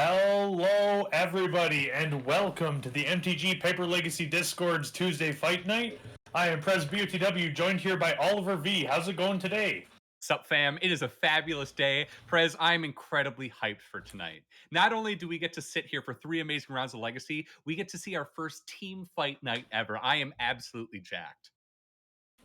Hello, everybody, and welcome to the MTG Paper Legacy Discord's Tuesday Fight Night. I am Pres BOTW, joined here by Oliver V. How's it going today? Sup, fam? It is a fabulous day. Prez, I'm incredibly hyped for tonight. Not only do we get to sit here for 3 amazing rounds of Legacy, we get to see our first team fight night ever. I am absolutely jacked.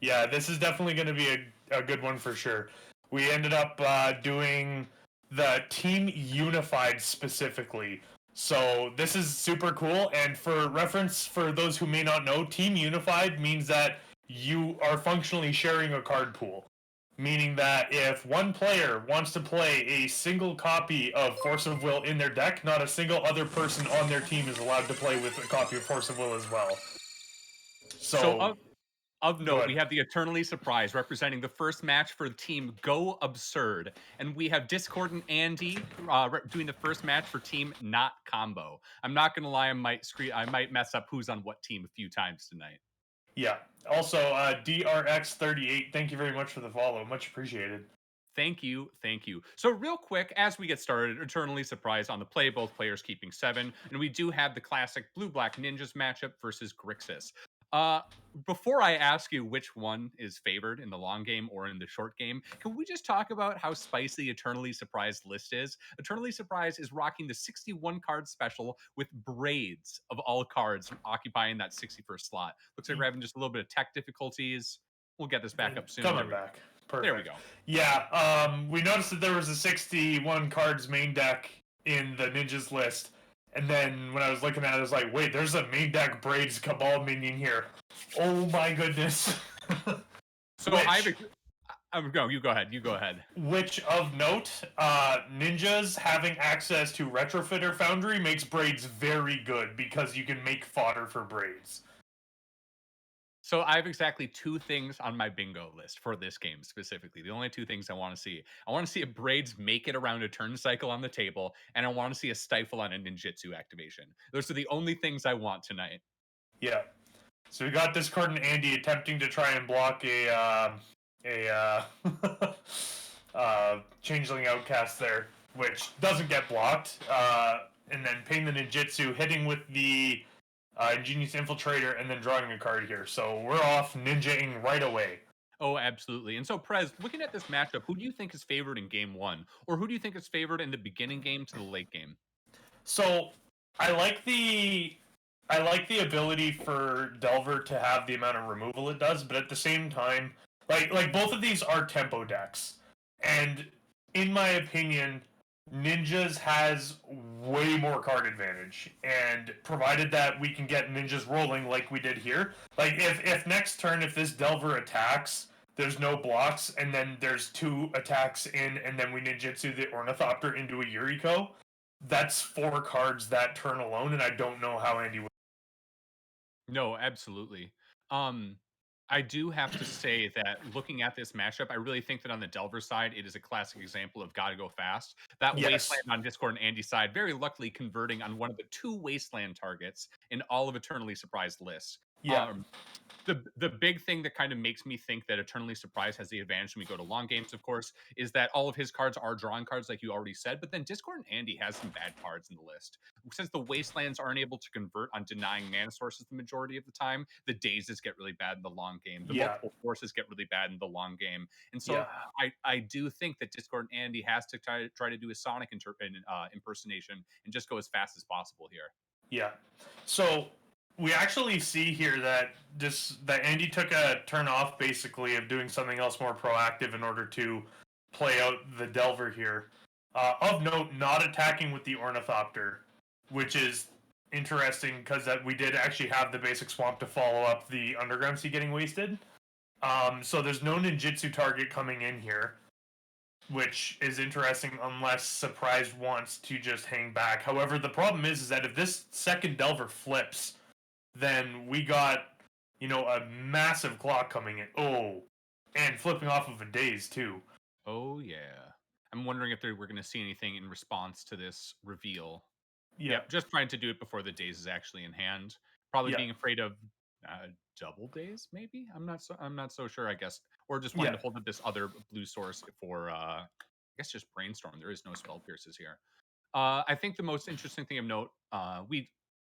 Yeah, this is definitely going to be a good one for sure. We ended up doing the Team Unified specifically. So this is super cool. And for reference, for those who may not know, Team Unified means that you are functionally sharing a card pool. Meaning that if one player wants to play a single copy of Force of Will in their deck, not a single other person on their team is allowed to play with a copy of Force of Will as well. So, So, of go note, we ahead. have the Eternally Surprise representing the first match for the team Go Absurd. And we have Discord and Andy doing the first match for team Not Combo. I'm not going to lie, I might mess up who's on what team a few times tonight. Yeah. Also, DRX38, thank you very much for the follow. Much appreciated. Thank you. Thank you. So, real quick, as we get started, Eternally Surprised on the play, both players keeping 7. And we do have the classic Blue Black Ninjas matchup versus Grixis. Uh, Before I ask you which one is favored in the long game or in the short game, can we just talk about how spicy Eternally Surprised list is? Eternally Surprised is rocking the 61 card special with braids of all cards occupying that 61st slot. Looks like we're having just a little bit of tech difficulties. We'll get this back up soon. Coming back. Perfect. There we go. Yeah, we noticed that there was a 61 cards main deck in the Ninjas list. And then when I was looking at it, I was like, wait, there's a main deck Braids Cabal minion here. Oh my goodness. So Which, no, you go ahead. You go ahead. which of note, Ninjas having access to Retrofitter Foundry makes Braids very good because you can make fodder for Braids. So I have exactly 2 things on my bingo list for this game specifically. The only 2 things I want to see. I want to see a Braids make it around a turn cycle on the table, and I want to see a Stifle on a Ninjutsu activation. Those are the only things I want tonight. Yeah. So we got Discord and Andy attempting to try and block a Changeling Outcast there, which doesn't get blocked. And then Pain the Ninjutsu hitting with the Ingenious Infiltrator and then drawing a card here. So we're off ninjaing right away. Oh, absolutely. And so, Prez, looking at this matchup, who do you think is favored in game 1? Or who do you think is favored in the beginning game to the late game? So I like the ability for Delver to have the amount of removal it does, but at the same time, like both of these are tempo decks, and in my opinion, Ninjas has way more card advantage, and provided that we can get Ninjas rolling like we did here, like if next turn if this Delver attacks. There's no blocks, and then there's 2 attacks in, and then we ninjutsu the Ornithopter into a Yuriko. That's 4 cards that turn alone, and I don't know how Andy would. No, absolutely. Um, I do have to say that looking at this matchup, I really think that on the Delver side, it is a classic example of gotta go fast. That Yes. Wasteland on Discord and Andy's side, very luckily converting on one of the 2 Wasteland targets in all of Eternally Surprised lists. Yeah. Um, the big thing that kind of makes me think that Eternally Surprised has the advantage when we go to long games, of course, is that all of his cards are drawing cards, like you already said. But then Discord and Andy has some bad cards in the list. Since the Wastelands aren't able to convert on denying mana sources the majority of the time, the Dazes get really bad in the long game. The Yeah. multiple forces get really bad in the long game. And so Yeah. I do think that Discord and Andy has to try to do a Sonic impersonation and just go as fast as possible here. Yeah. So we actually see here that that Andy took a turn off basically of doing something else more proactive in order to play out the Delver here. Of note, not attacking with the Ornithopter, which is interesting because that we did actually have the basic swamp to follow up the Underground Sea getting wasted. So there's no ninjutsu target coming in here, which is interesting unless Surprise wants to just hang back. However, the problem is that if this second Delver flips, then we got, a massive clock coming in. Oh, and flipping off of a daze too. Oh yeah. I'm wondering if we're going to see anything in response to this reveal. Yeah, Yep, just trying to do it before the days is actually in hand. Probably yeah, being afraid of double days, maybe. I'm not so sure. I guess, or just wanting yeah, to hold up this other blue source for I guess just brainstorm. There is no spell pierces here. I think the most interesting thing of note,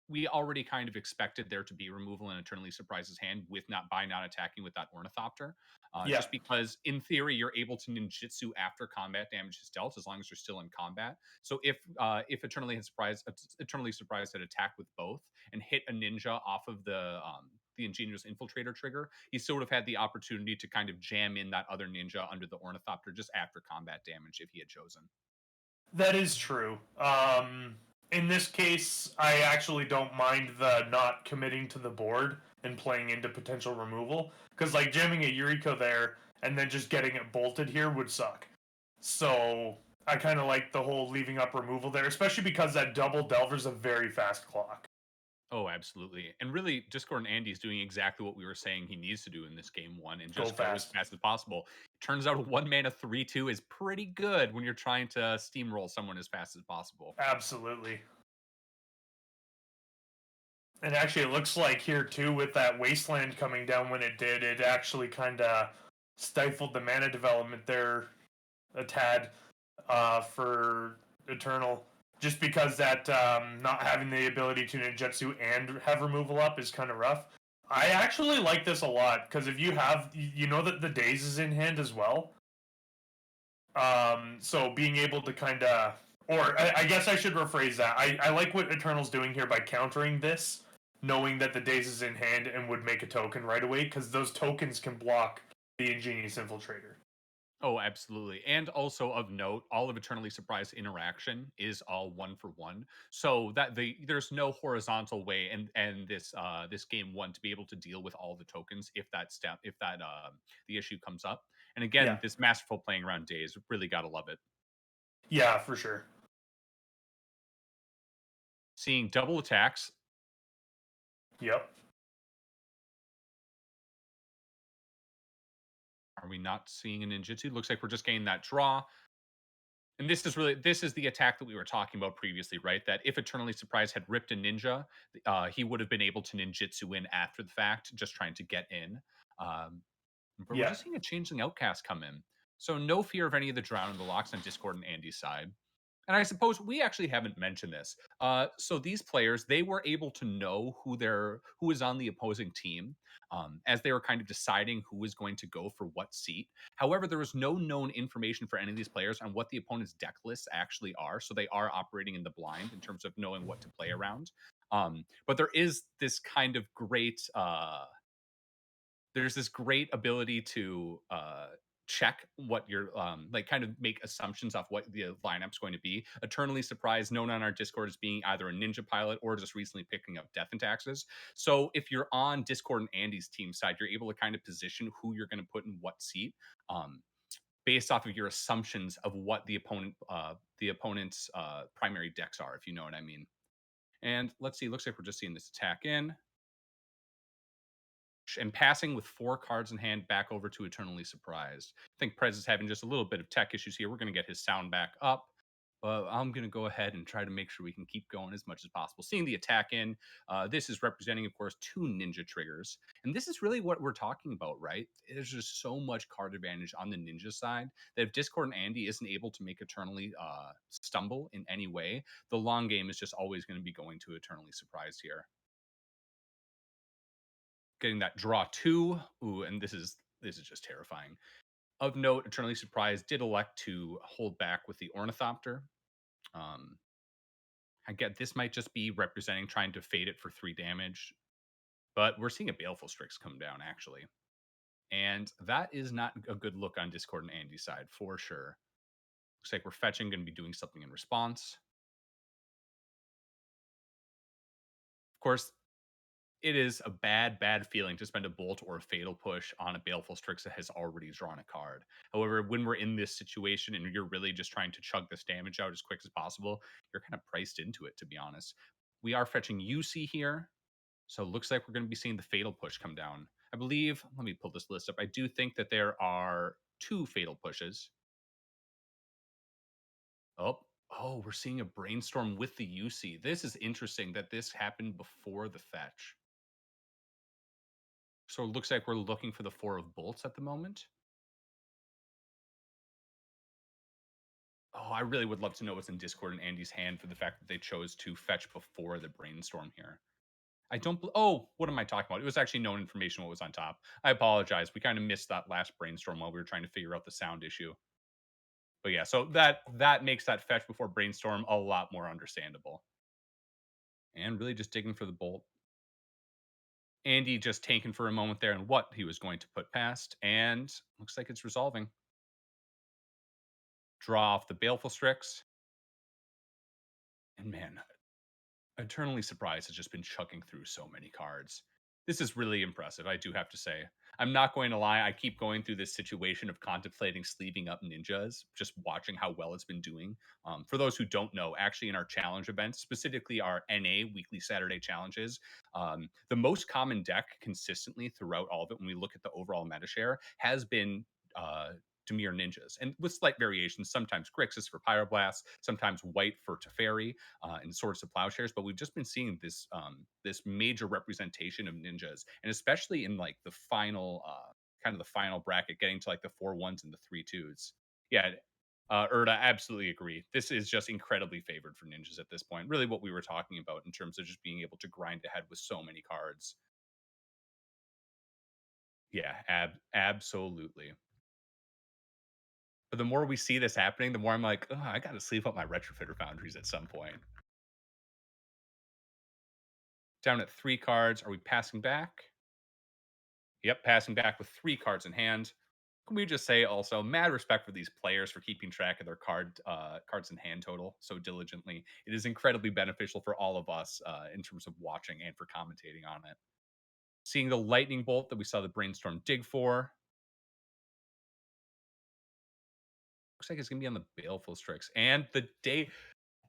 we already kind of expected there to be removal in Eternally Surprise's hand with not attacking with that Ornithopter. Yeah, Just because in theory you're able to ninjutsu after combat damage is dealt as long as you're still in combat. So if Eternally Surprised had attacked with both and hit a ninja off of the Ingenious Infiltrator trigger, he still would have had the opportunity to kind of jam in that other ninja under the Ornithopter just after combat damage if he had chosen. that is true. In this case, I actually don't mind the not committing to the board and playing into potential removal, because like jamming a Yuriko there and then just getting it bolted here would suck. So I kind of like the whole leaving up removal there, especially because that double Delver's a very fast clock. Oh, absolutely. And really, Discord and Andy's doing exactly what we were saying he needs to do in this game one and Go just go as fast. fast as possible. Turns out a one mana 3/2 is pretty good when you're trying to steamroll someone as fast as possible. Absolutely. And actually, it looks like here too, with that wasteland coming down when it did, it actually kind of stifled the mana development there a tad for Eternal. Just because that not having the ability to ninjutsu and have removal up is kind of rough. I actually like this a lot because if you have, you know that the daze is in hand as well. So being able to kind of, or I guess I should rephrase that. I like what Eternal's doing here by countering this, knowing that the daze is in hand and would make a token right away because those tokens can block the Ingenious Infiltrator. Oh, absolutely. And also of note, all of Eternally Surprised interaction is all one for one. So that there's no horizontal way and this game one to be able to deal with all the tokens if that the issue comes up. And Yeah, again, this masterful playing around days, really gotta love it. yeah, for sure. Seeing double attacks. Yep. Are we not seeing a ninjutsu? Looks like we're just getting that draw. And this is the attack that we were talking about previously, right? That if Eternally Surprised had ripped a ninja, he would have been able to ninjutsu in after the fact, just trying to get in. Um, but we're Yeah. just seeing a changeling outcast come in. So no fear of any of the drown in the locks on Discord and Andy's side. And I suppose we actually haven't mentioned this. So these players, they were able to know who is on the opposing team as they were kind of deciding who is going to go for what seat. However, there was no known information for any of these players on what the opponent's deck lists actually are. So they are operating in the blind in terms of knowing what to play around. But there is this kind of great there's this great ability to check what you're like kind of make assumptions off what the lineup's going to be. Eternally Surprised, known on our Discord as being either a ninja pilot or just recently picking up death and taxes. So if you're on Discord and Andy's team side, you're able to kind of position who you're going to put in what seat um, based off of your assumptions of what the opponent's primary decks are, if you know what I mean. And let's see, looks like we're just seeing this attack in and passing with 4 cards in hand back over to Eternally Surprised. I think Prez is having just a little bit of tech issues here. We're going to get his sound back up. But I'm going to go ahead and try to make sure we can keep going as much as possible. Seeing the attack in, this is representing, of course, 2 ninja triggers. And this is really what we're talking about, right? There's just so much card advantage on the ninja side that if Discord and Andy isn't able to make Eternally stumble in any way, the long game is just always going to be going to Eternally Surprised here. Getting that draw 2. Ooh, and this is just terrifying. Of note, Eternally Surprised did elect to hold back with the Ornithopter. Um, I get this might just be representing trying to fade it for 3 damage, but we're seeing a Baleful Strix come down actually. And that is not a good look on Discord and Andy's side for sure. Looks like we're fetching, going to be doing something in response. Of course, it is a bad feeling to spend a bolt or a fatal push on a Baleful Strix that has already drawn a card. However, when we're in this situation and you're really just trying to chug this damage out as quick as possible, you're kind of priced into it, to be honest. We are fetching UC here, so it looks like we're going to be seeing the fatal push come down. I believe, let me pull this list up. I do think that there are 2 fatal pushes. Oh, oh, we're seeing a brainstorm with the UC. This is interesting that this happened before the fetch. So it looks like we're looking for the 4 of bolts at the moment. Oh, I really would love to know what's in Discord and Andy's hand for the fact that they chose to fetch before the brainstorm here. I don't. Oh, what am I talking about? It was actually known information what was on top. I apologize. We kind of missed that last brainstorm while we were trying to figure out the sound issue. But yeah, so that makes that fetch before brainstorm a lot more understandable. And really just digging for the bolt. Andy just tanking for a moment there and what he was going to put past, and looks like it's resolving. Draw off the Baleful Strix. And man, Eternally Surprised has just been chucking through so many cards. This is really impressive, I do have to say. I'm not going to lie, I keep going through this situation of contemplating sleeving up ninjas, just watching how well it's been doing. For those who don't know, actually in our challenge events, specifically our NA weekly Saturday challenges, the most common deck consistently throughout all of it, when we look at the overall meta share, has been uh, Dimir ninjas, and with slight variations. Sometimes Grixis for Pyroblast, sometimes White for Teferi, and Swords to Plowshares. But we've just been seeing this major representation of ninjas, and especially in like the final kind of the final bracket, getting to like the 4 1s and the 3 2s. Yeah. Erda, absolutely agree. This is just incredibly favored for ninjas at this point. Really, what we were talking about in terms of just being able to grind ahead with so many cards. Yeah, absolutely. But the more we see this happening, the more I'm like, "Ugh, I got to sleeve up my retrofitter foundries at some point." Down at 3 cards. Are we passing back? Yep, passing back with 3 cards in hand. Can we just say also, mad respect for these players for keeping track of their cards in hand total so diligently. It is incredibly beneficial for all of us in terms of watching and for commentating on it. Seeing the lightning bolt that we saw the brainstorm dig for. Looks like it's gonna be on the Baleful Strix. And the day,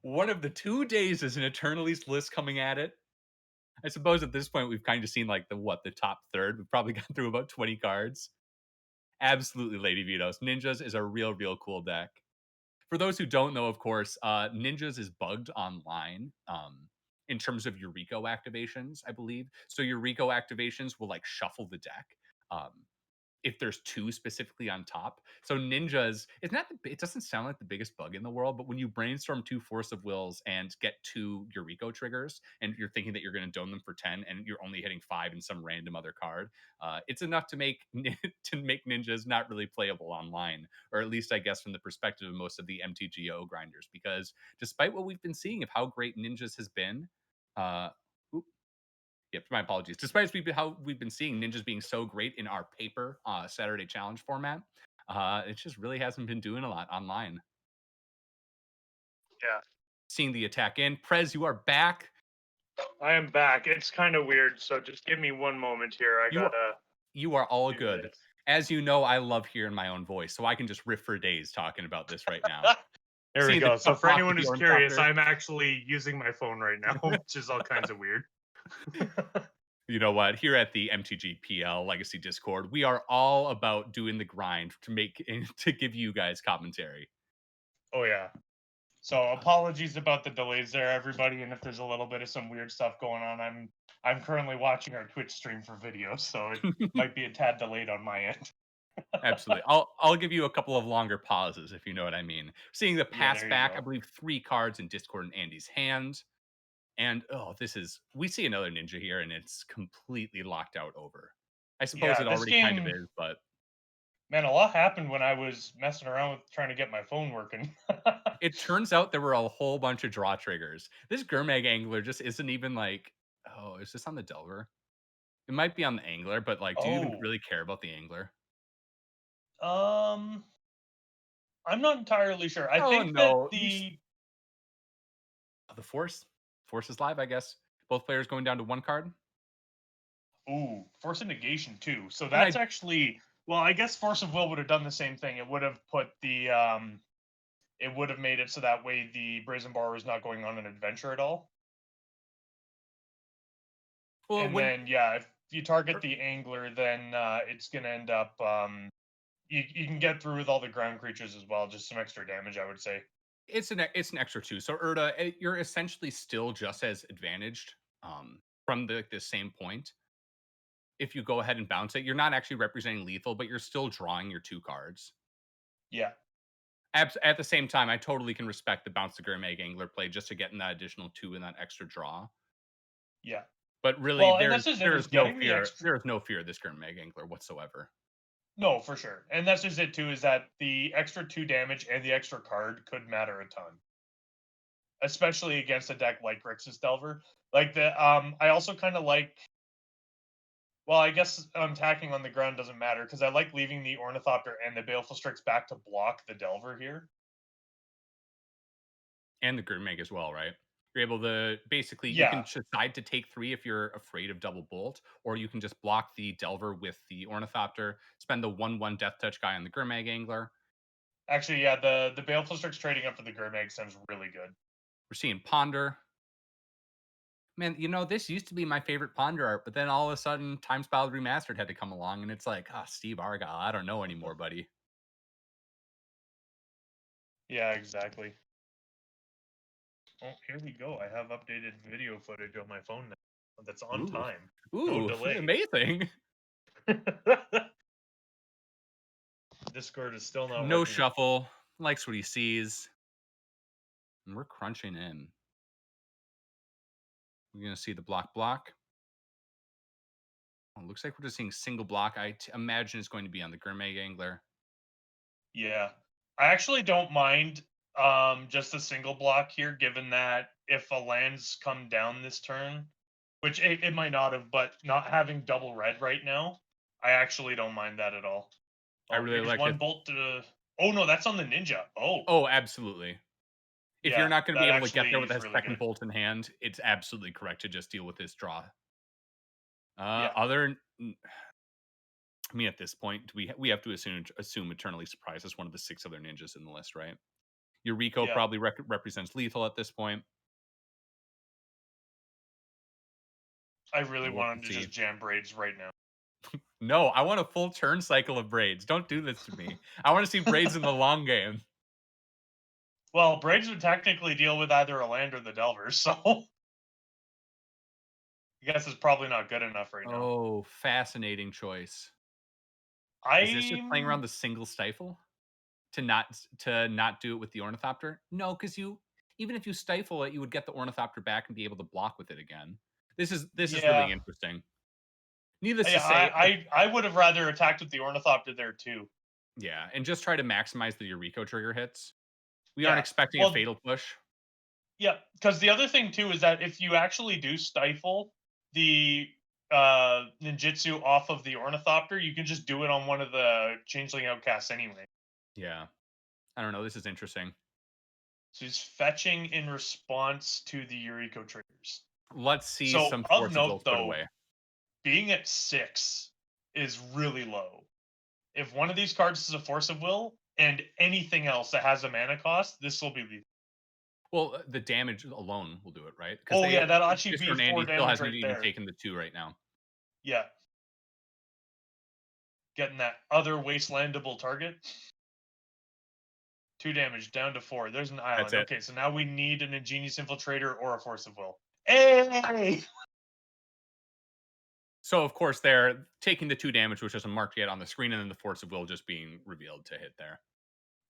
one of the 2 days is an Eternalist list coming at it. I suppose at this point we've kind of seen like the top third. We've probably gone through about 20 cards. Absolutely, Lady Vito's. Ninjas is a real cool deck. For those who don't know, of course, Ninjas is bugged online in terms of Eureka activations, I believe. So Eureka activations will like shuffle the deck. Um, if there's 2 specifically on top. So ninjas, it's not it doesn't sound like the biggest bug in the world, but when you brainstorm 2 Force of Wills and get 2 Eureka triggers, and you're thinking that you're going to dome them for 10, and you're only hitting 5 in some random other card, it's enough to make to make ninjas not really playable online, or at least I guess from the perspective of most of the MTGO grinders, because despite what we've been seeing of how great ninjas has been, uh, yep, my apologies. Despite how we've been seeing ninjas being so great in our paper Saturday challenge format, it just really hasn't been doing a lot online. Yeah, Seeing the attack in, Prez, you are back. I am back. It's kind of weird, so just give me one moment here. I You are gotta you are all do good. this. As you know, I love hearing my own voice, so I can just riff for days talking about this right now. There we Seeing the go. So Chuck for Rock anyone with the who's orange curious, copter. I'm actually using my phone right now, which is all kinds of weird. You know what? Here at the MTGPL Legacy Discord, we are all about doing the grind to make to give you guys commentary. Oh yeah. So apologies about the delays there, everybody, and if there's a little bit of some weird stuff going on, I'm currently watching our Twitch stream for videos, so it might be a tad delayed on my end. Absolutely. I'll give you a couple of longer pauses if you know what I mean. Seeing the Yeah, pass there you back, I go. believe 3 cards in Discord in Andy's hand. And oh, we see another ninja here and it's completely locked out over. I suppose Yeah, it this already kind of game, is, but man, a lot happened when I was messing around with trying to get my phone working. it turns out there were a whole bunch of draw triggers. This Gurmag angler just isn't even like, oh, is this on the Delver? It might be on the angler, but like, do you even Oh, really care about the angler? um, I'm not entirely sure. I Oh think that no. the The Force. Force is live, I guess. Both players going down to 1 card. Force of Negation too. So And that's I actually, well, I guess Force of Will would have done the same thing. It would have put the it would have made it so that way the Brazen Bar was not going on an adventure at all. well, And when then yeah, if you target the angler, then it's gonna end up you can get through with all the ground creatures as well, just some extra damage, I would say. it's an extra 2. So Erda, you're essentially still just as advantaged from the same point. If you go ahead and bounce it, you're not actually representing lethal, but you're still drawing your 2 cards. Yeah. At the same time, I totally can respect the bounce the Gurmag Angler play just to get in that additional 2 and that extra draw. Yeah. But really, Well, and this is it, is getting the extra. there is no fear of this Gurmag Angler whatsoever. No, for sure. And that's just it too, is that the extra 2 damage and the extra card could matter a ton. Especially against a deck like Grixis Delver. Like I also kind of like, well, I guess attacking on the ground doesn't matter because I like leaving the Ornithopter and the Baleful Strix back to block the Delver here. And the Gurmag as well, right? You're able to basically you can Yeah, decide to take 3 if you're afraid of double bolt, or you can just block the Delver with the Ornithopter, spend the 1/1 Death Touch guy on the Gurmag Angler. actually, yeah, the Baleful Strix trading up for the Gurmag sounds really good. We're seeing Ponder. Man, this used to be my favorite Ponder art, but then all of a sudden, Time Spiral Remastered had to come along, and it's like, Steve Argyle, I don't know anymore, buddy. Yeah, exactly. Oh, here we go. I have updated video footage on my phone now. That's on Ooh, time. No ooh, delay. amazing. Discord is still not No working. shuffle, likes what he sees, and we're crunching in. We're gonna see the block. Oh, looks like we're just seeing single block. Imagine it's going to be on the Gurmag Angler. Yeah. I actually don't mind just a single block here, given that if a land's come down this turn, which it might not have, but not having double red right now, I actually don't mind that at all. I Oh, really here's like one this. bolt to. Oh no, that's on the ninja. Oh, Oh, absolutely. If you're yeah, not going to be that able to get there actually with is that really second good. bolt in hand, it's absolutely correct to just deal with this draw. Yeah, I mean, at this point, we have to assume Eternally Surprise is one of the 6 other ninjas in the list, right? Yuriko yeah. probably represents lethal at this point. I really We'll want have him to to see. just jam braids right now. No, I want a full turn cycle of braids. Don't do this to me. I want to see braids in the long game. Well, braids would technically deal with either a land or the Delver, so I guess it's probably not good enough right now. Oh, fascinating choice. Is this just playing around I'm the single stifle to not do it with the Ornithopter? No, because you even if you stifle it, you would get the Ornithopter back and be able to block with it again. This is really Yeah, interesting. Needless to yeah. say, I would have rather attacked with the Ornithopter there too. yeah, and just try to maximize the Eureka trigger hits. We aren't Yeah. expecting a Well, fatal push. yeah. Because the other thing too is that if you actually do stifle the ninjutsu off of the Ornithopter, you can just do it on one of the Changeling Outcasts anyway. Yeah, I don't know. This is interesting. So he's fetching in response to the Eureka triggers. Let's see So some of Force of Will note put though, away. being at 6 is really low. If one of these cards is a Force of Will and anything else that has a mana cost, this will be lethal. Well, the damage alone will do it, right? Because Oh yeah, that'll actually be Discord 4 Andy still damage hasn't right even there. taken the 2 right now. Yeah, getting that other wastelandable target. 2 damage down to 4. There's an That's island. it. Okay, so now we need an ingenious infiltrator or a Force of Will. Hey! So of course they're taking the 2 damage, which isn't marked yet on the screen, and then the Force of Will just being revealed to hit there.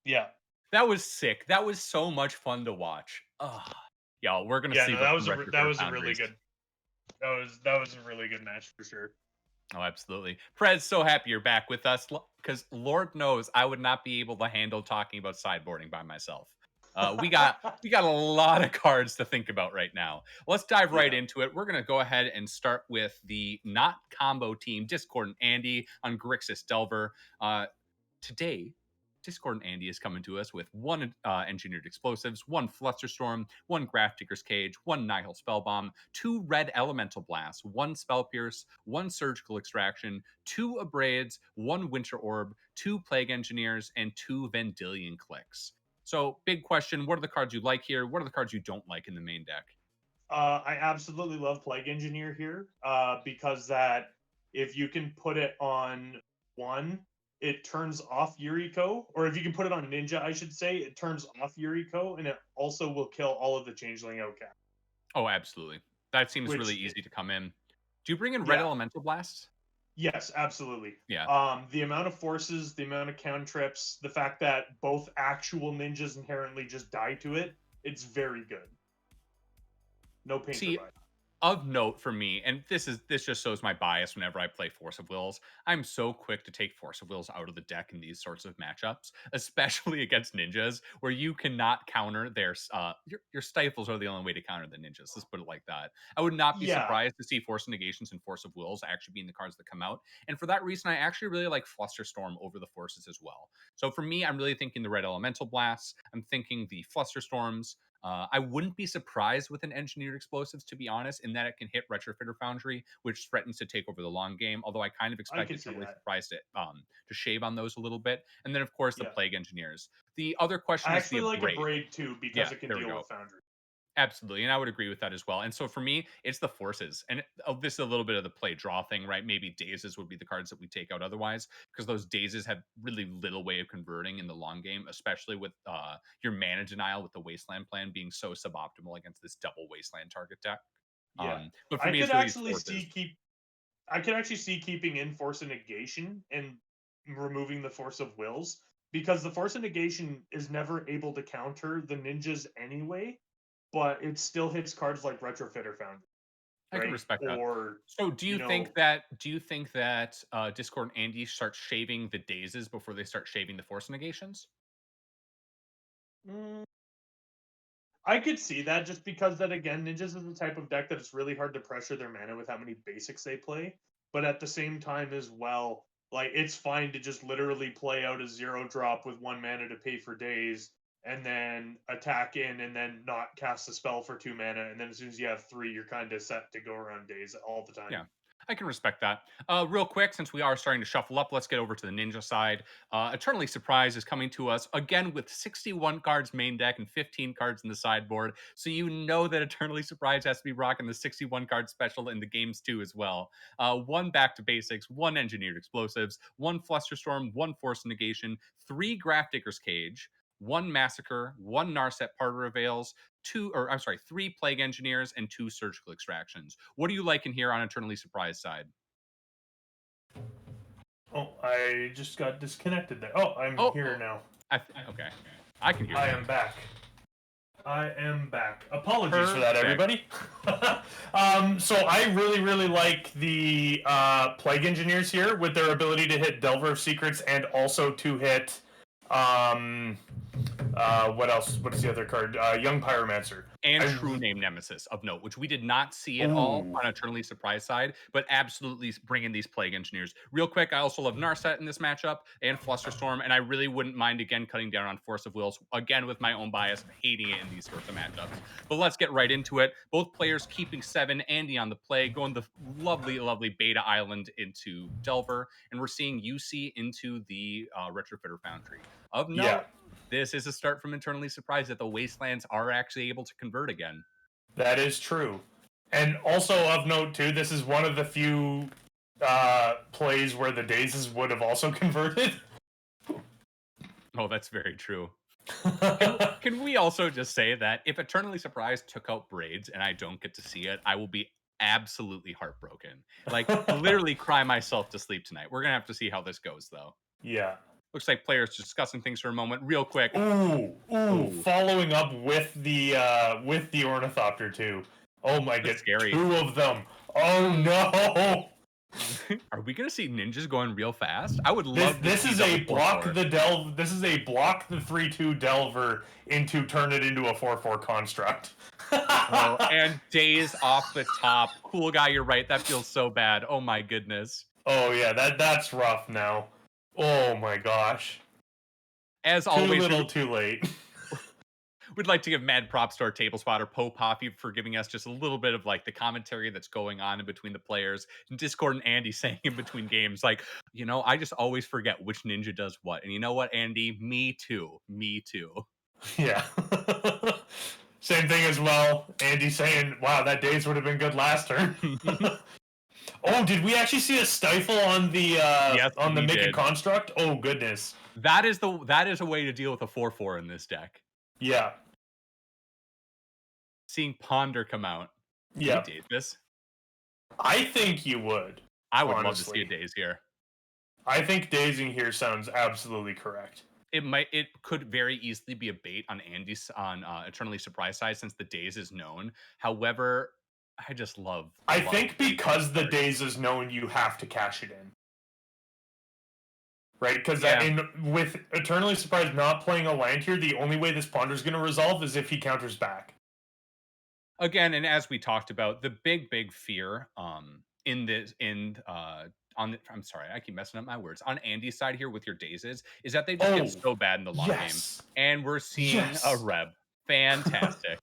Yeah. That was sick. That was so much fun to watch. Ugh. Y'all, we're gonna Yeah, no, sleep up some retro that card was a really foundries. good that was a really good match for sure. Oh, absolutely. Prez, so happy you're back with us because Lord knows I would not be able to handle talking about sideboarding by myself. We got a lot of cards to think about right now. Let's dive right Yeah. into it. We're gonna go ahead and start with the not combo team, Discord and Andy on Grixis Delver. Today, Discord and Andy is coming to us with 1 Engineered Explosives, 1 Flusterstorm, 1 Grafdigger's Cage, 1 Nihil Spellbomb, 2 Red Elemental Blasts, 1 Spell Pierce, 1 Surgical Extraction, 2 Abrades, 1 Winter Orb, 2 Plague Engineers, and 2 Vendilion Clicks. So, big question, what are the cards you like here? What are the cards you don't like in the main deck? I absolutely love Plague Engineer here because that if you can put it on one, it turns off Yuriko, or if you can put it on Ninja, I should say, it turns off Yuriko, and it also will kill all of the Changeling Outcast. Oh, absolutely. That seems really Which, easy to come in. Do you bring in Red yeah, Elemental Blasts? Yes, absolutely. Yeah. The amount of forces, the amount of cantrips, the fact that both actual ninjas inherently just die to it, it's very good. No paint or See, buy. of note for me, and this just shows my bias whenever I play Force of Wills. I'm so quick to take Force of Wills out of the deck in these sorts of matchups, especially against ninjas, where you cannot counter their your stifles are the only way to counter the ninjas. Let's put it like that. I would not be Yeah, surprised to see Force of Negations and Force of Wills actually being the cards that come out. And for that reason, I actually really like Flusterstorm over the Forces as well. So for me, I'm really thinking the Red Elemental Blasts. I'm thinking the Flusterstorms. I wouldn't be surprised with an engineered explosives, to be honest, in that it can hit Retrofitter Foundry, which threatens to take over the long game. Although I kind of I expect could see eternally that. surprised to shave on those a little bit. And then of course the Yeah. plague engineers. The other question I is the actually like a abrade. braid too because Yeah, it can there we deal go. with Foundry. Absolutely, and I would agree with that as well. And so for me, it's the forces, and this is a little bit of the play draw thing, right? Maybe dazes would be the cards that we take out otherwise, because those dazes have really little way of converting in the long game, especially with your mana denial with the wasteland plan being so suboptimal against this double wasteland target deck. Yeah. But for I me, could it's really these actually see forces. keep I could actually see keeping in Force of Negation and removing the Force of Wills because the Force of Negation is never able to counter the ninjas anyway, but it still hits cards like Retrofitter Foundry, I can right? respect that. Or So you know, do you think that Discord and Andy start shaving the dazes before they start shaving the force negations? mm, I could see that just because that again, ninjas is the type of deck that it's really hard to pressure their mana with how many basics they play. But at the same time as well, like it's fine to just literally play out a 0 drop with 1 mana to pay for days and then attack in and then not cast a spell for 2 mana. And then as soon as you have three, you're kind of set to go around days all the time. Yeah, I can respect that. Real quick, since we are starting to shuffle up, let's get over to the ninja side. Eternally Surprise is coming to us again with 61 cards main deck and 15 cards in the sideboard. So you know that Eternally Surprise has to be rocking the 61 card special in the games too as well. One Back to Basics, one Engineered Explosives, one Flusterstorm, one Force Negation, three Grafdigger's Cage, one Massacre, one Narset Parter Avails, three Plague Engineers, and two Surgical Extractions. What do you like in here on Eternally Surprised side? Oh, I just got disconnected there. Oh, I'm Oh, here now. okay. I can hear I you. am back. I am back. Apologies for that, Perfect. everybody. So I really, really like the Plague Engineers here with their ability to hit Delver of Secrets and also to hit. Um, what else? What is the other card? Young Pyromancer. And I. True Name Nemesis of note, which we did not see at all Ooh. on Eternally Surprised side, but absolutely bring in these Plague Engineers. Real quick, I also love Narset in this matchup and Flusterstorm, and I really wouldn't mind again cutting down on Force of Wills, again with my own bias, hating it in these sorts of matchups. But let's get right into it. Both players keeping 7, Andy on the play, going the lovely, lovely Beta Island into Delver, and we're seeing UC into the Retrofitter Foundry. Of Yeah, note, this is a start from Internally Surprised that the Wastelands are actually able to convert again. that is true. And also of note too, this is one of the few plays where the Dazes would have also converted. Oh, that's very true. Can we also just say that if Eternally Surprised took out Braids and I don't get to see it, I will be absolutely heartbroken. Like, literally cry myself to sleep tonight. We're going to have to see how this goes, though. Yeah. Looks like players discussing things for a moment. Real quick. Ooh, Ooh, following up with the Ornithopter too. Oh my that's god, scary. two of them. Oh no. Are we going to see ninjas going real fast? I would This love to this see is double a four block four. the delve. This is a block the 3/2 Delver into turn it into a 4/4 construct. Oh, and days off the top. Cool guy, you're right. That feels so bad. Oh my goodness. Oh yeah, that's rough now. Oh my gosh. As Too always, little, too late. we'd like to give mad props to our table spotter, Pope Hoppy, for giving us just a little bit of like the commentary that's going on in between the players. And Discord and Andy saying in between games, like, I just always forget which ninja does what. And you know what, Andy? Me too. Me too. Yeah. Same thing as well. Andy saying, "Wow, that days would have been good last turn." Oh, did we actually see a stifle Yes, on the we make a did. construct? Oh goodness. That is a way to deal with a 4/4 in this deck. Yeah. Seeing Ponder come out. Do we Yeah. date this? I think you would. I would love to see a honestly. daze here. I think dazing here sounds absolutely correct. It could very easily be a bait on Andy's on Eternally Surprised side since the daze is known. However, I just I love think very big because the cards. daze is known, you have to cash it in. Right? Because Yeah. with Eternally Surprised not playing a land here, the only way this Ponder's going to resolve is if he counters back. Again, and as we talked about, the big fear in this in on the, I'm sorry, I keep messing up my words. On Andy's side here with your dazes is that they just get Oh, so bad in the long game. yes. And we're seeing a Yes. Reb. Fantastic.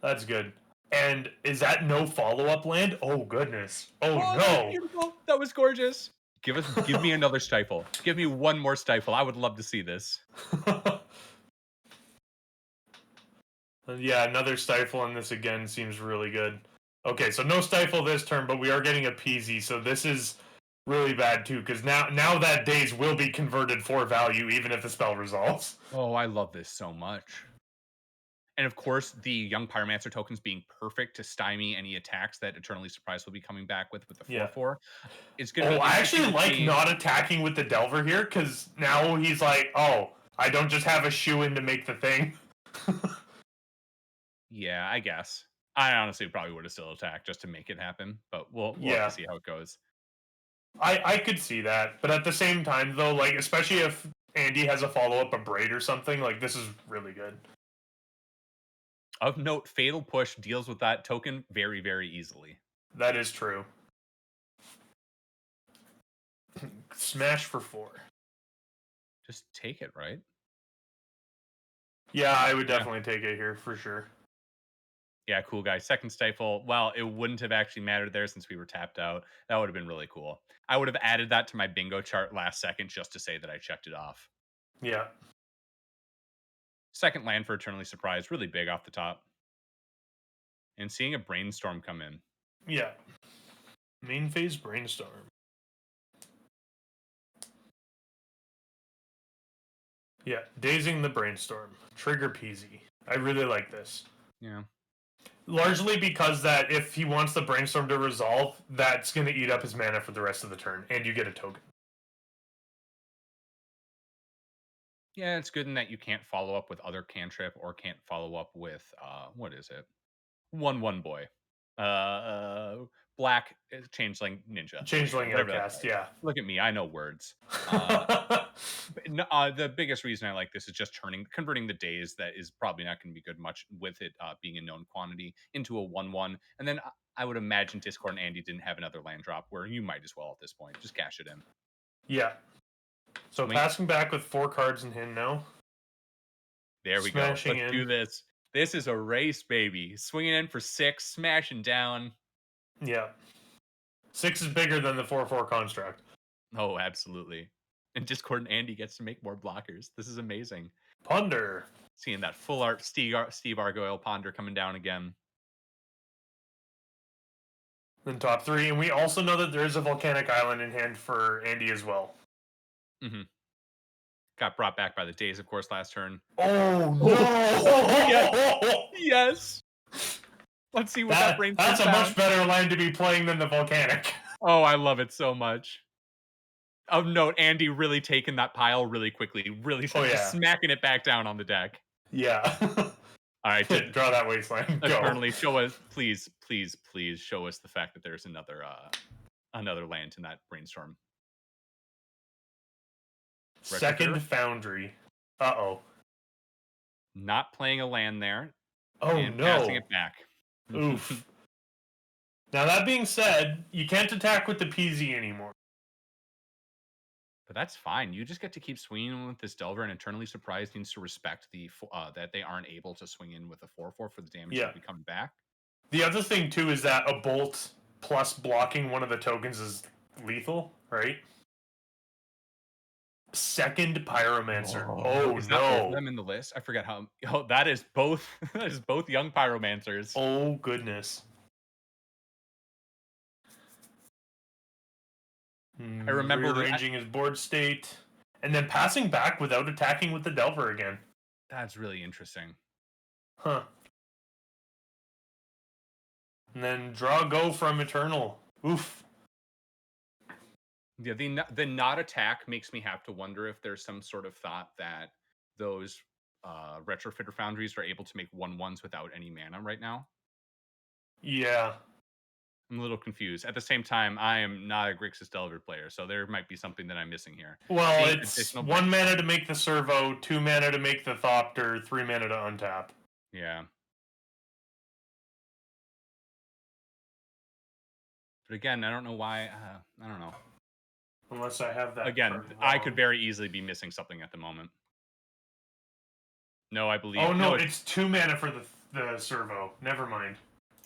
That's good. And is that no follow-up land? Oh goodness. Oh Oh, that was no. beautiful. That was gorgeous. Give me another stifle. Give me one more stifle. I would love to see this. Yeah, another stifle on this again seems really good. Okay, so no stifle this turn, but we are getting a PZ, so this is really bad too, because now that daze will be converted for value even if the spell resolves. Oh, I love this so much. And of course, the young pyromancer tokens being perfect to stymie any attacks that Eternally Surprised will be coming back with the Yeah. 4/4. It's going to Oh, be I interesting actually to like see. not attacking with the Delver here, because now he's like, oh, I don't just have a shoe in to make the thing. Yeah, I guess. I honestly probably would have still attacked just to make it happen, but we'll have to Yeah, see how it goes. I could see that, but at the same time though, like especially if Andy has a follow up, a braid or something, like this is really good. Of note, Fatal Push deals with that token very easily. That is true. Smash for 4. Just take it, right? Yeah, I would Yeah. definitely take it here for sure. Yeah, cool guy. Second stifle. Well, it wouldn't have actually mattered there since we were tapped out. That would have been really cool. I would have added that to my bingo chart last second just to say that I checked it off. Yeah. Second land for Eternally Surprised, really big off the top. And seeing a brainstorm come in. Yeah. Main phase brainstorm. Yeah, dazing the brainstorm. Trigger Peasy. I really like this. Yeah. Largely because that if he wants the brainstorm to resolve, that's going to eat up his mana for the rest of the turn, and you get a token. Yeah, it's good in that you can't follow up with other cantrip or can't follow up with what is it? 1/1 boy. Black changeling ninja. There you go. Changeling Whatever that Outcast, does. yeah. Look at me, I know words. The biggest reason I like this is just converting the days that is probably not going to be good much with it being a known quantity into a 1/1. And then I would imagine Discord and Andy didn't have another land drop where you might as well at this point just cash it in. Yeah. So Swing. passing back with 4 cards in hand now. There we go. Let's do this. This is a race, baby. Swinging in for 6, smashing down. Yeah. 6 is bigger than the 4/4 construct. Oh, absolutely. And Discord and Andy gets to make more blockers. This is amazing. Ponder. Seeing that full art Steve Argoyle Ponder coming down again. Then top 3. And we also know that there is a volcanic island in hand for Andy as well. Mm-hmm. Got brought back by the days, of course, last turn. Oh, no! Yes! Let's see what that brings. That's a much better line to be playing than the volcanic. Oh, I love it so much. Of note, Andy really taking that pile really quickly, really just smacking it back down on the deck. Yeah. All right, draw that wasteland. Go. Eternally, show us, please show us the fact that there's another land in that brainstorm. Second Foundry. Uh-oh. Not playing a land there. Oh, and no. Passing it back. Oof. Now, that being said, you can't attack with the PZ anymore. But that's fine. You just get to keep swinging with this Delver, and Eternally Surprised needs to respect the that they aren't able to swing in with a 4/4 for the damage that will be coming back. The other thing, too, is that a bolt plus blocking one of the tokens is lethal, right? Second Pyromancer. Oh, is no. That both of them in the list? I forget how. Oh, that is both. That is both young Pyromancers. Oh, goodness. I remember rearranging his board state and then passing back without attacking with the Delver again. That's really interesting. Huh. And then draw go from Eternal. Oof. Yeah, the not attack makes me have to wonder if there's some sort of thought that those retrofitter foundries are able to make 1/1s without any mana right now. Yeah. I'm a little confused. At the same time, I am not a Grixis Delver player, so there might be something that I'm missing here. Well, Seeing it's additional 1 brainstorm. mana to make the servo, 2 mana to make the Thopter, 3 mana to untap. Yeah. But again, I don't know why. I don't know. Unless I have that Again, card I could wrong. very easily be missing something at the moment. No, I Oh believe no, no. it's 2 mana for the servo. Never mind.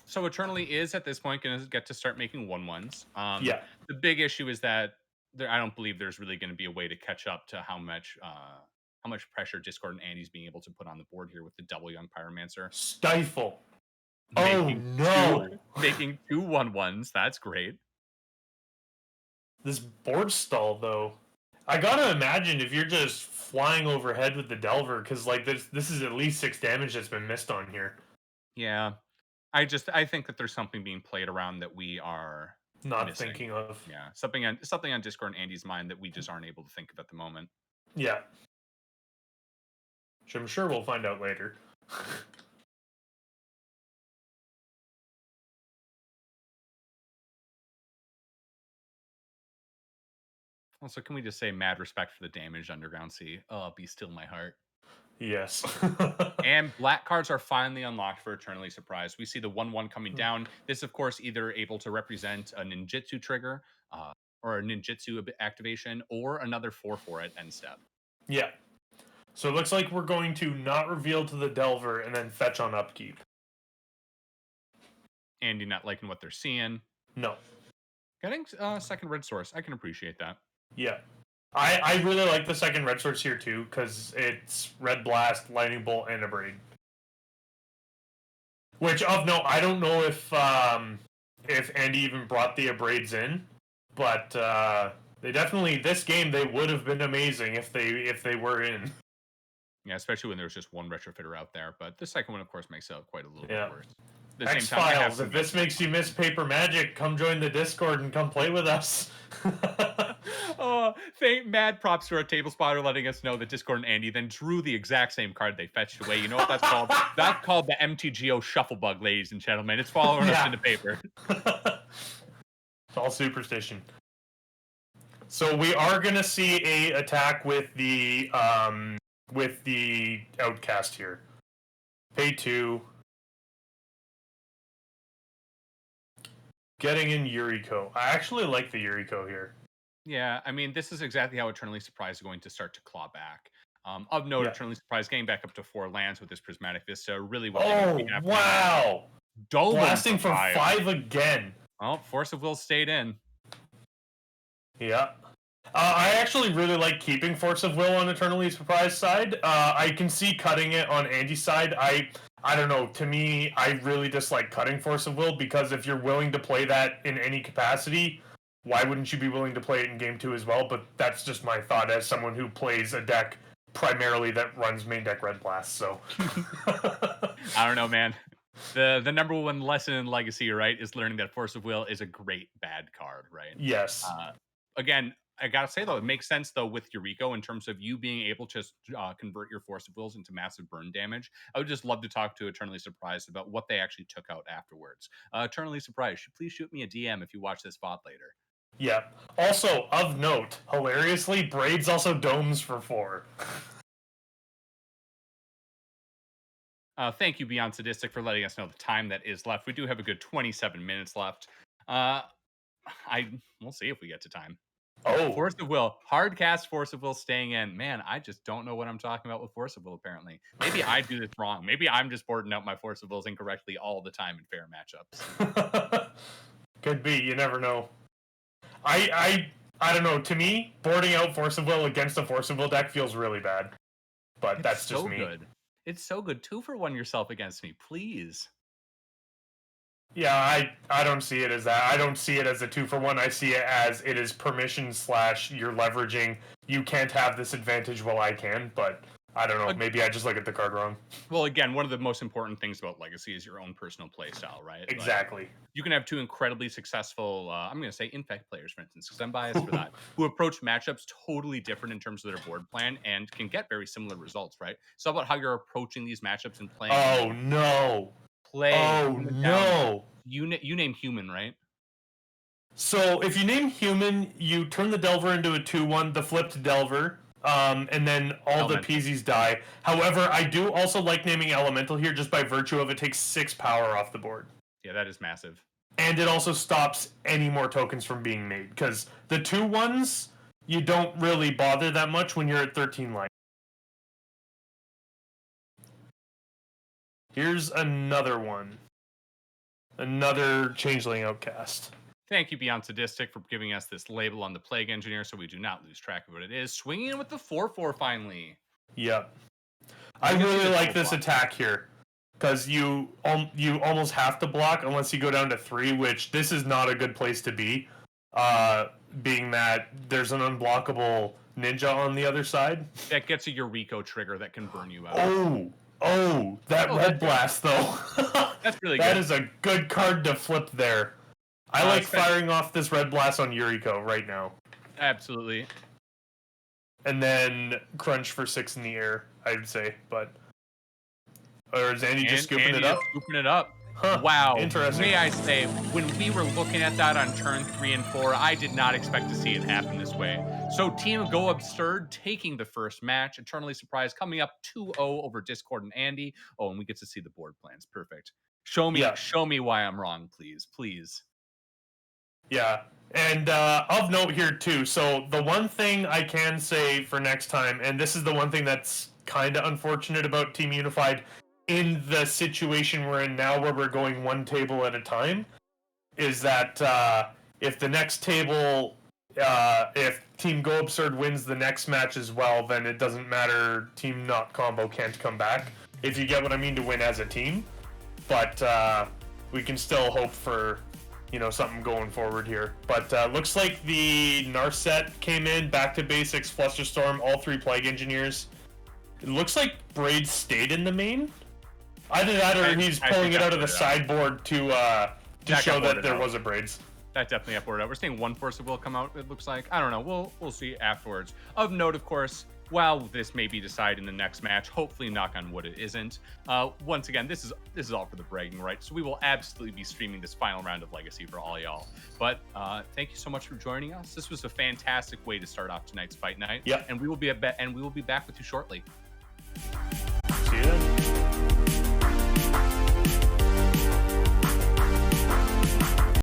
So Eternally is at this point going to get to start making 1/1s. Yeah. The big issue is that I don't believe there's really going to be a way to catch up to how much pressure Discord and Andy's being able to put on the board here with the double Young Pyromancer Stifle. Oh making two no. making two 1/1s. That's great. This board stall though. I gotta imagine if you're just flying overhead with the Delver, because like this is at least 6 damage that's been missed on here. Yeah, I think that there's something being played around that we are Not missing. thinking of. Yeah, something on Discord and Andy's mind that we just aren't able to think of at the moment. Yeah. Which I'm sure we'll find out later. Also, can we just say mad respect for the damaged Underground Sea? Oh, be still my heart. Yes. And black cards are finally unlocked for Eternally Surprised. We see the 1/1 coming Hmm. down. This, of course, either able to represent a ninjutsu trigger or a ninjutsu activation or another 4/4 at end step. Yeah. So it looks like we're going to not reveal to the Delver and then fetch on upkeep. Andy not liking what they're seeing. No. Getting second red source. I can appreciate that. Yeah. I really like the second red source here too, because it's Red Blast, Lightning Bolt, and a Braid. Which of note, I don't know if Andy even brought the Abrades in, but they definitely this game they would have been amazing if they were in. Yeah, especially when there's just one retrofitter out there. But the second one, of course, makes it quite a little Yeah. bit worse. At the same X time, I have Files. to If this imagine makes you miss Paper Magic, come join the Discord and come play with us. Oh, thank mad props to our table spotter letting us know that Discord and Andy then drew the exact same card they fetched away. You know what that's called? That's called the MTGO shuffle bug, ladies and gentlemen. It's following us into paper. It's all superstition. So we are gonna see a attack with the outcast here. Pay 2. Getting in Yuriko. I actually like the Yuriko here. Yeah, I mean, this is exactly how Eternally Surprised is going to start to claw back. Of note, Yeah. Eternally Surprised getting back up to 4 lands with this Prismatic Vista. Really what they need to be Oh happening. wow! Dome Blasting for 5 again. Well, Force of Will stayed in. Yeah. I actually really like keeping Force of Will on Eternally Surprised side. I can see cutting it on Andy's side. I don't know. To me, I really dislike cutting Force of Will because if you're willing to play that in any capacity, why wouldn't you be willing to play it in game 2 as well? But that's just my thought as someone who plays a deck primarily that runs main deck Red Blast. So I don't know, man. The number one lesson in Legacy, right, is learning that Force of Will is a great bad card, right? yes. Again, I gotta say though, it makes sense though with Yuriko in terms of you being able to convert your Force of Wills into massive burn damage. I would just love to talk to Eternally Surprised about what they actually took out afterwards. Eternally Surprised, please shoot me a DM if you watch this VOD later. Yeah. Also, of note, hilariously, Braids also domes for 4. Thank you, Beyond Sadistic, for letting us know the time that is left. We do have a good 27 minutes left. We'll see if we get to time. Oh. Force of Will, hard cast Force of Will staying in. Man, I just don't know what I'm talking about with Force of Will. Apparently, maybe I do this wrong. Maybe I'm just boarding out my Force of Wills incorrectly all the time in fair matchups. Could be. You never know. I don't know. To me, boarding out Force of Will against a Force of Will deck feels really bad. But that's just me. Good. It's so good. 2 for 1 yourself against me, please. Yeah, I don't see it as that. I don't see it as a 2 for 1. I see it as it is permission / you're leveraging. You can't have this advantage while I can. But I don't know. Maybe I just look at the card wrong. Well, again, one of the most important things about Legacy is your own personal play style, right? Exactly. You can have two incredibly successful, I'm going to say Infect players, for instance, because I'm biased for that, who approach matchups totally different in terms of their board plan and can get very similar results, right? It's all about how you're approaching these matchups and playing. Oh no! Play Oh human down. no! You name human, right? So if you name human, you turn the Delver into a 2/1, the flipped Delver, and then all the Elemental. PZs die. However, I do also like naming Elemental here just by virtue of it takes 6 power off the board. Yeah, that is massive. And it also stops any more tokens from being made, because the 2/1s, you don't really bother that much when you're at 13 life. Here's another one. Another Changeling Outcast. Thank you, Beyond Sadistic, for giving us this label on the Plague Engineer so we do not lose track of what it is. Swinging in with the 4/4 finally. Yep. I really like this attack here, because you almost have to block unless you go down to 3, which this is not a good place to be, being that there's an unblockable ninja on the other side. That gets a Eureka trigger that can burn you out. That Red Blast, though. That's really good. That good. is a good card to flip there. I like firing off this Red Blast on Yuriko right now. Absolutely. And then Crunch for 6 in the air, I'd say. But or is Andy just scooping it up? Scooping it up. Huh, wow. interesting. May I say, when we were looking at that on turn 3 and 4, I did not expect to see it happen this way. So Team Go Absurd taking the first match. Eternally Surprised coming up 2-0 over Discord and Andy. Oh, and we get to see the board plans. Perfect. Show me why I'm wrong, please. Please. Yeah. And of note here, too. So the one thing I can say for next time, and this is the one thing that's kind of unfortunate about Team Unified in the situation we're in now where we're going one table at a time, is that if the next table, if Team Go Absurd wins the next match as well, then it doesn't matter. Team Not Combo can't come back, if you get what I mean, to win as a team. But we can still hope for, something going forward here. But looks like the Narset came in, back to basics, Flusterstorm, all 3 Plague Engineers. It looks like Braid stayed in the main. Either that or he's pulling it out of the sideboard to show that there was a Braids. That definitely upward out. We're seeing one Force of Will come out, it looks like. I don't know. We'll see afterwards. Of note, of course, while this may be decided in the next match, hopefully, knock on wood, it isn't. Once again, this is all for the bragging rights, so we will absolutely be streaming this final round of Legacy for all y'all. But thank you so much for joining us. This was a fantastic way to start off tonight's fight night. Yeah, and we will be back with you shortly.